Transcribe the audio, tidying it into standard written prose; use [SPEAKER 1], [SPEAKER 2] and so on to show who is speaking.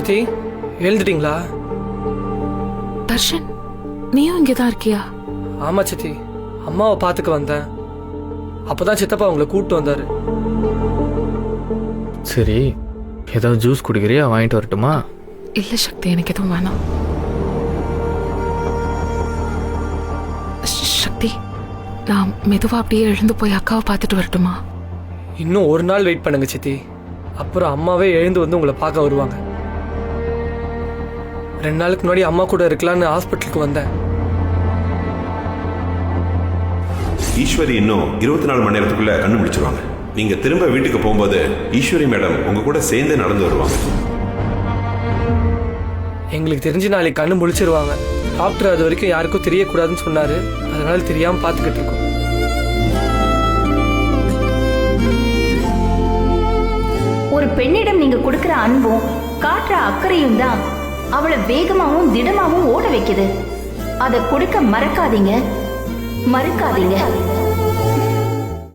[SPEAKER 1] சித்தி எழுந்துட்டீங்களா?
[SPEAKER 2] தர்ஷன், நீயும் இங்கதான் இருக்கியா?
[SPEAKER 1] ஆமா சித்தி, அம்மாவை பார்த்துக்க வந்தேன். அப்பதான் சித்தப்பா உங்களை கூப்பிட்டு வந்தாரு.
[SPEAKER 3] சரி, ஏதாவது ஜூஸ் குடிக்கிறியா? வாங்கிட்டு வரட்டுமா?
[SPEAKER 2] இல்ல சக்தி, எனக்கு எதுவும் வேணாம். சக்தி, நான் மெதுவா அப்படியே எழுந்து போய் அக்காவை பார்த்துட்டு வரட்டுமா?
[SPEAKER 1] இன்னும் ஒரு நாள் வெயிட் பண்ணுங்க சித்தி. அப்புறம் அம்மாவே எழுந்து வந்து உங்களை பார்க்க வருவாங்க. 2 நாளுக்கு முன்னாடி அம்மா கூட இருக்கலான்னு ஹாஸ்பிட்டலுக்கு வந்தேன்.
[SPEAKER 4] ஈஸ்வரி இன்னும் 24 மணி நேரத்துக்குள்ள கண்டுபிடிச்சிருவாங்க. நீங்க திரும்ப வீட்டுக்கு போகும்போது ஈஸ்வரி மேடம் உங்க கூட சேர்ந்து நடந்து வருவாங்க.
[SPEAKER 1] எங்களுக்கு தெரிஞ்சு நாளைக்கு கண்ணு முழிச்சிருவாங்க. டாக்டர் அது வரைக்கும் யாருக்கும் தெரியக்கூடாதுன்னு சொன்னாரு. அதனால தெரியாம பார்த்துக்கிட்டு இருக்கோம்.
[SPEAKER 5] ஒரு பெண்ணிடம் நீங்க கொடுக்கிற அன்பும் காட்டுற அக்கறையும் தான் அவளை வேகமாவும் திடமாவும் ஓட வைக்குது. அதை கொடுக்க மறக்காதீங்க.